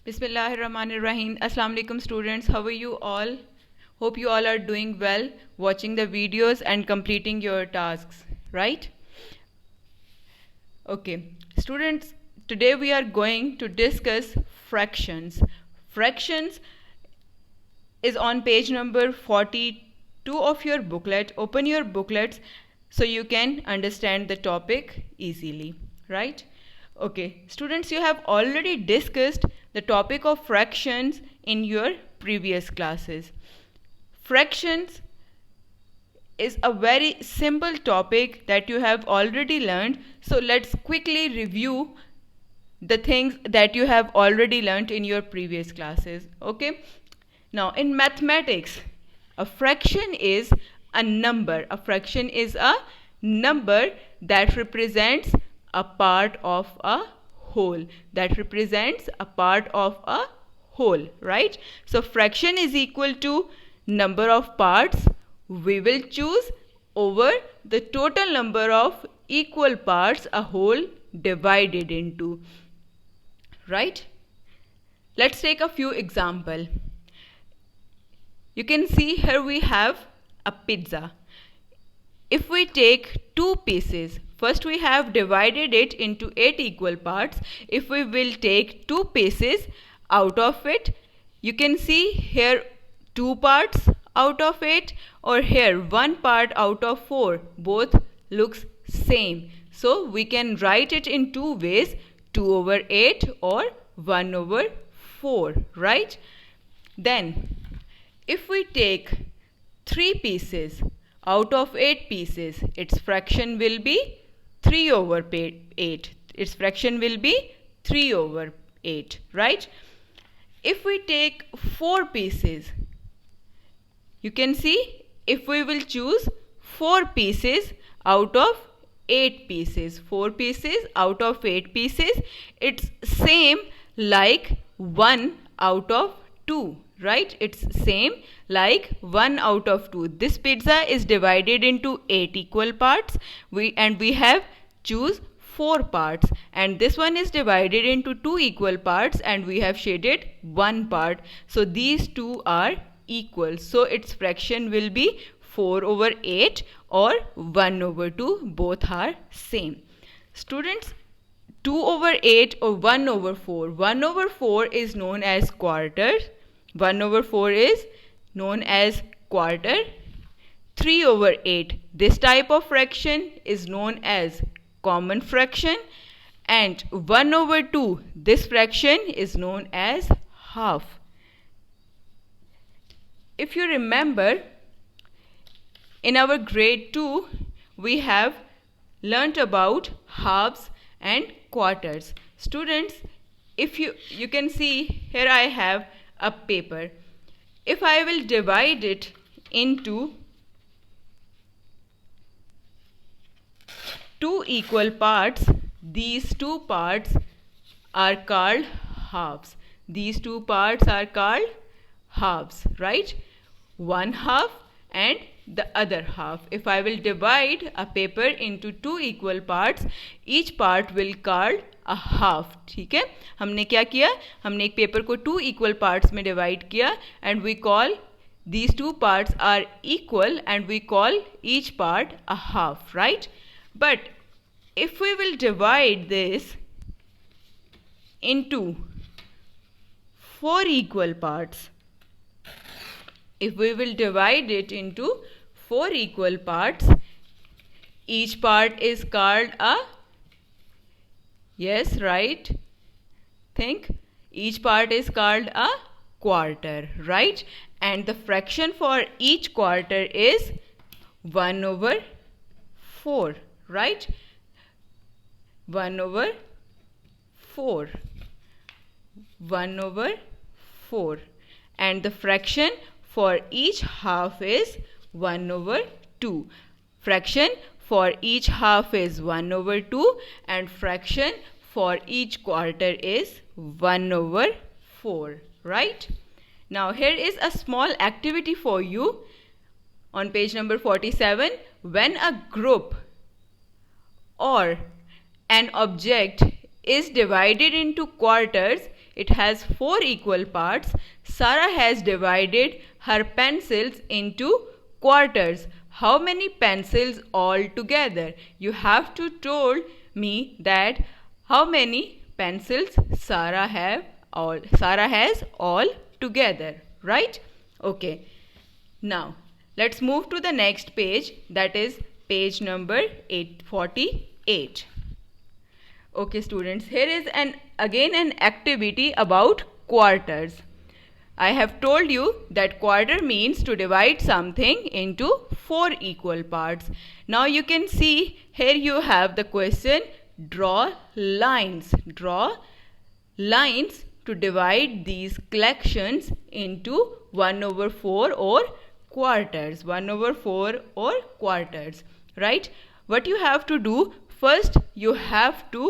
Bismillahirrahmanirrahim. Assalamu alaikum students. How are you all? Hope you all are doing well, watching the videos and completing your tasks, right? Okay. Students, today we are going to discuss fractions. Fractions is on page number 42 of your booklet. Open your booklets so you can understand the topic easily, right? Okay, students, you have already discussed the topic of fractions in your previous classes. Fractions is a very simple topic that you have already learned. So let's quickly review the things that you have already learned in your previous classes. Okay. Now in mathematics, a fraction is a number. A fraction is a number that represents a part of a whole. That represents a part of a whole, right? So fraction is equal to number of parts we will choose over the total number of equal parts a whole divided into, right? Let's take a few examples. You can see here we have a pizza. If we take two pieces, first we have divided it into 8 equal parts. If we will take two pieces out of it, you can see here 2 parts out of 8 or here 1 part out of 4. Both looks same. So we can write it in two ways, 2 over 8 or 1 over 4, right? Then if we take 3 pieces out of 8 pieces, its fraction will be 3 over 8. Its fraction will be 3 over 8, right? If we take 4 pieces, you can see if we will choose 4 pieces out of 8 pieces, 4 pieces out of 8 pieces, it's same like 1 out of 2. Right? It's same like 1 out of 2. This pizza is divided into 8 equal parts. We have choose 4 parts, and this one is divided into 2 equal parts and we have shaded 1 part. So these two are equal. So its fraction will be 4 over 8 or 1 over 2. Both are same. Students, 2 over 8 or 1 over 4. 1 over 4 is known as quarter. 1 over 4 is known as quarter. 3 over 8, this type of fraction is known as common fraction. And 1 over 2, this fraction is known as half. If you remember, in our grade 2, we have learnt about halves and quarters. Students, if you can see here I have a paper. If I will divide it into 2 equal parts, these 2 parts are called halves. These 2 parts are called halves, right? One half and the other half. If I will divide a paper into 2 equal parts, each part will called a half. ठीक है, हमने क्या किया, हमने एक paper को 2 equal parts में divide किया and we call these 2 parts are equal and we call each part a half, right? But if we will divide this into 4 equal parts, if we will divide it into 4 equal parts, each part is called a, yes, right? Think. Each part is called a quarter, right? And the fraction for each quarter is 1 over 4, right? 1 over 4. 1 over 4. And the fraction for each half is 1 over 2. Fraction for each half is 1 over 2 and fraction for each quarter is 1 over 4, right? Now here is a small activity for you on page number 47. When a group or an object is divided into quarters, it has 4 equal parts. Sarah has divided her pencils into quarters. How many pencils altogether? You have to told me that how many pencils Sarah has all together, right? Okay. Now, let's move to the next page, that is page number 848. Okay students, here is again an activity about quarters. I have told you that quarter means to divide something into 4 equal parts. Now you can see here you have the question, draw lines. Draw lines to divide these collections into 1/4 or quarters. 1/4 or quarters, right? What you have to do, first you have to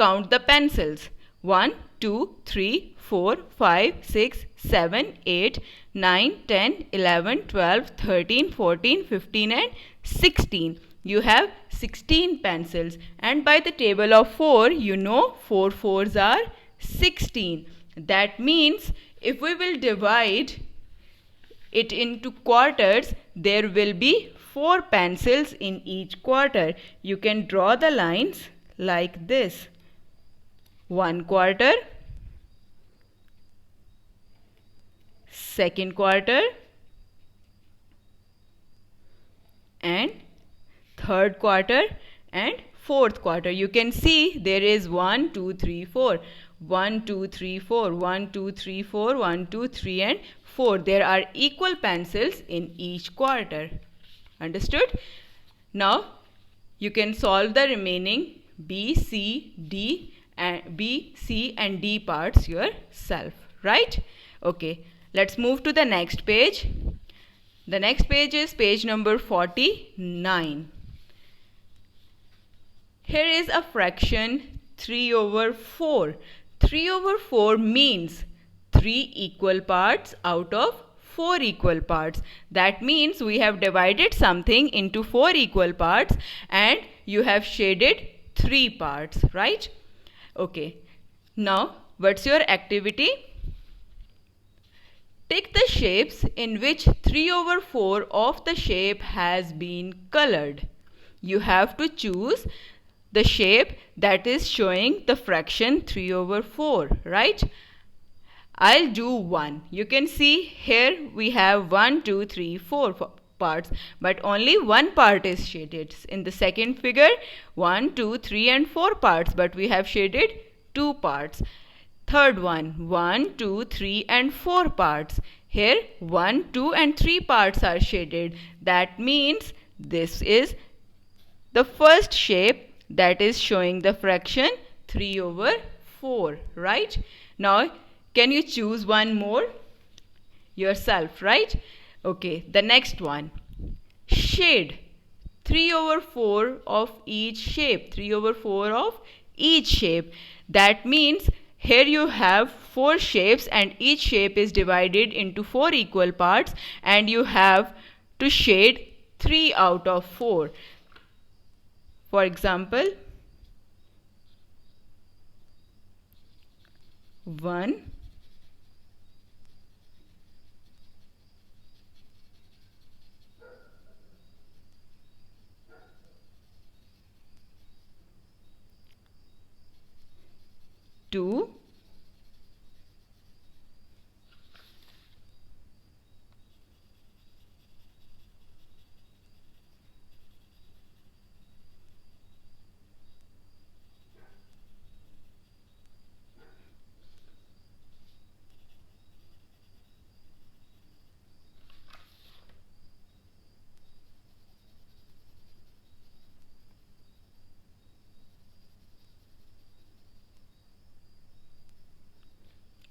count the pencils. 1, 2, 3, 4, 5, 6, 7, 8, 9, 10, 11, 12, 13, 14, 15 and 16. You have 16 pencils, and by the table of 4, you know 4 fours are 16. That means if we will divide it into quarters, there will be 4 pencils in each quarter. You can draw the lines like this. 1 quarter, second quarter, and third quarter and fourth quarter. You can see there is 1, 2, 3, 4. 1, 2, 3, 4. 1, 2, 3, 4. 1, 2, 3 and 4. There are equal pencils in each quarter. Understood? Now you can solve the remaining B, C, D and B, C and D parts yourself, right? Okay, let's move to the next page. The next page is page number 49. Here is a fraction 3/4. 3/4 means 3 equal parts out of 4 equal parts. That means we have divided something into 4 equal parts and you have shaded 3 parts, right? Okay. Now, what's your activity? Take the shapes in which 3/4 of the shape has been colored. You have to choose the shape that is showing the fraction 3/4, right? I'll do 1. You can see here we have 1, 2, 3, 4 parts, but only one part is shaded. In the second figure, 1, 2, 3 and 4 parts, but we have shaded 2 parts. Third one, 1, 2, 3 and 4 parts. Here 1, 2 and 3 parts are shaded. That means this is the first shape that is showing the fraction 3/4, right? Now, can you choose one more yourself, right? Okay, the next one. Shade 3/4 of each shape. 3/4 of each shape. That means here you have 4 shapes and each shape is divided into 4 equal parts and you have to shade 3 out of 4. For example, 1, 2,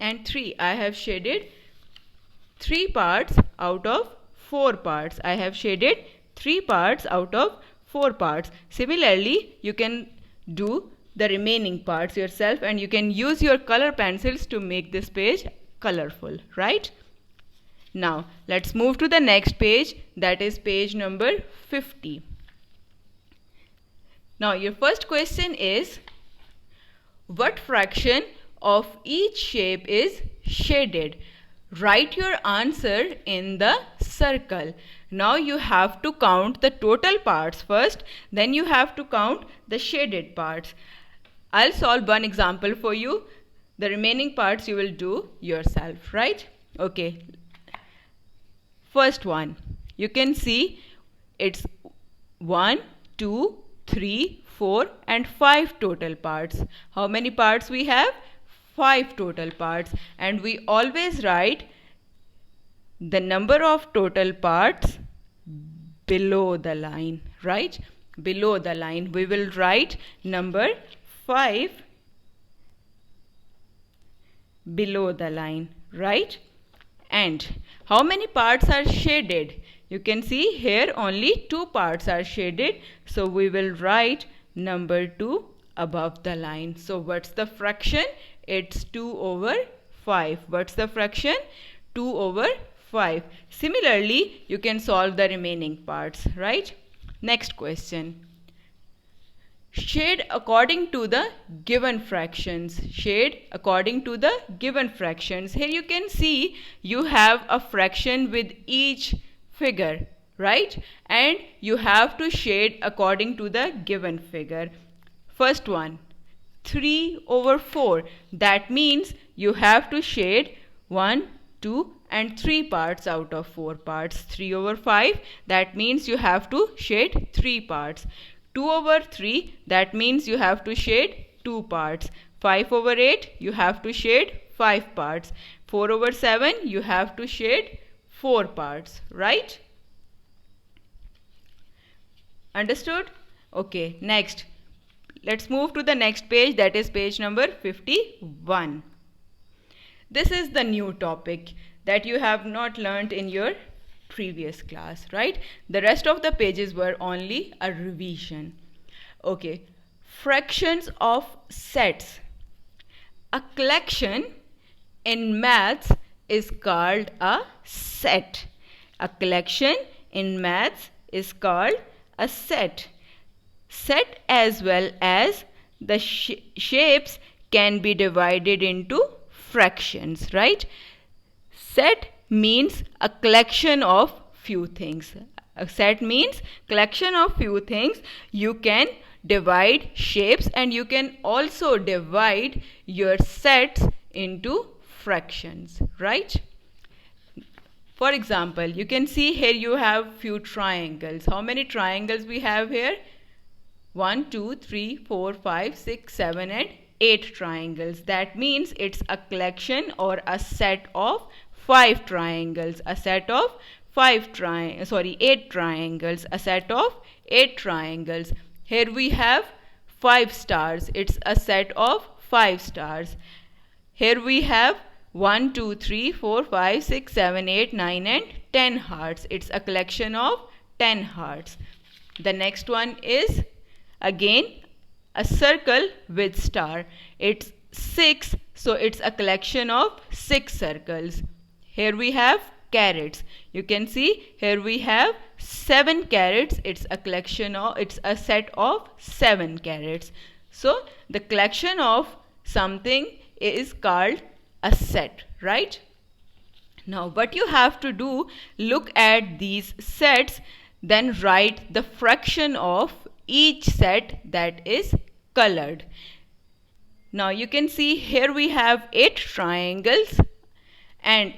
and 3. I have shaded 3 parts out of 4 parts. I have shaded 3 parts out of 4 parts. Similarly, you can do the remaining parts yourself and you can use your color pencils to make this page colorful, right? Now, let's move to the next page, that is page number 50. Now, your first question is, what fraction of each shape is shaded. Write your answer in the circle. Now you have to count the total parts first, then you have to count the shaded parts. I'll solve one example for you. The remaining parts you will do yourself, right? Okay. First one. You can see it's 1, 2, 3, 4 and 5 total parts. How many parts we have? 5 total parts. And we always write the number of total parts below the line, right? Below the line. We will write number 5 below the line, right? And how many parts are shaded? You can see here only 2 parts are shaded. So we will write number 2 above the line. So what's the fraction? It's 2 over 5. What's the fraction? 2 over 5. Similarly, you can solve the remaining parts, right? Next question. Shade according to the given fractions. Shade according to the given fractions. Here you can see you have a fraction with each figure, right? And you have to shade according to the given figure. First one, 3 over 4. That means you have to shade 1, 2 and 3 parts out of 4 parts. 3 over 5. That means you have to shade 3 parts. 2 over 3, that means you have to shade 2 parts. 5 over 8, you have to shade 5 parts. 4 over 7, you have to shade 4 parts, right? Understood? Okay, next. Let's move to the next page, that is page number 51. This is the new topic that you have not learned in your previous class, right? The rest of the pages were only a revision. Okay, fractions of sets. A collection in maths is called a set. A collection in maths is called a set. Set as well as the shapes can be divided into fractions, right? Set means a collection of few things. A set means collection of few things. You can divide shapes and you can also divide your sets into fractions, right? For example, you can see here you have few triangles. How many triangles we have here? 1, 2, 3, 4, 5, 6, 7 and 8 triangles. That means it's a collection or a set of 5 triangles, a set of 8 triangles, a set of 8 triangles. Here we have 5 stars. It's a set of 5 stars. Here we have 1, 2, 3, 4, 5, 6, 7, 8, 9 and 10 hearts. It's a collection of 10 hearts. The next one is again a circle with star. It's 6, so it's a collection of 6 circles. Here we have carrots. You can see here we have 7 carrots. It's a set of 7 carrots. So the collection of something is called a set, right? Now what you have to do, look at these sets, then write the fraction of each set that is colored. Now you can see here we have 8 triangles, and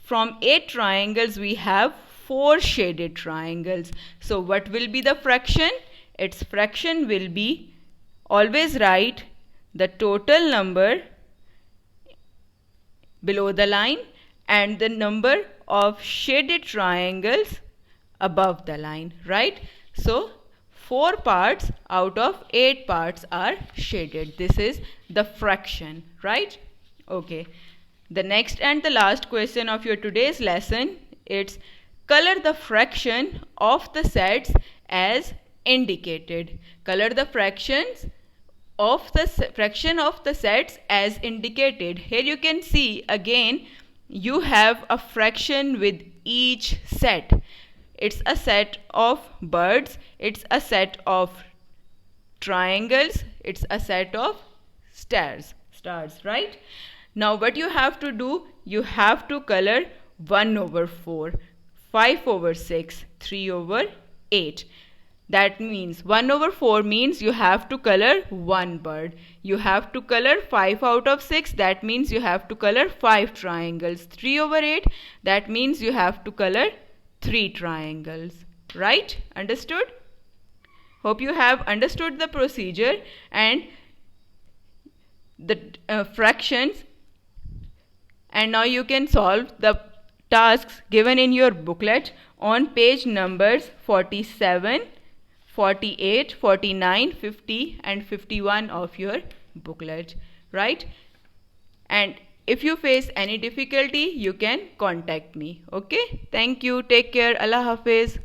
from 8 triangles we have 4 shaded triangles. So what will be the fraction? Its fraction will be, always write the total number below the line and the number of shaded triangles above the line, right? So 4 parts out of 8 parts are shaded. This is the fraction, right? Okay. The next and the last question of your today's lesson, it's color the fraction of the sets as indicated. Color the fraction of the sets as indicated. Here you can see again you have a fraction with each set. It's a set of birds, it's a set of triangles, it's a set of stars. stars, right? Now what you have to do, you have to color 1 over 4, 5 over 6, 3 over 8. That means 1 over 4 means you have to color one bird. You have to color 5 out of 6. That means you have to color 5 triangles. 3 over 8. That means you have to color 3 triangles. Right? Understood? Hope you have understood the procedure and the fractions. And now you can solve the tasks given in your booklet on page numbers 47, 48, 49, 50 and 51 of your booklet, right? And if you face any difficulty, you can contact me. Okay? Thank you. Take care. Allah Hafiz.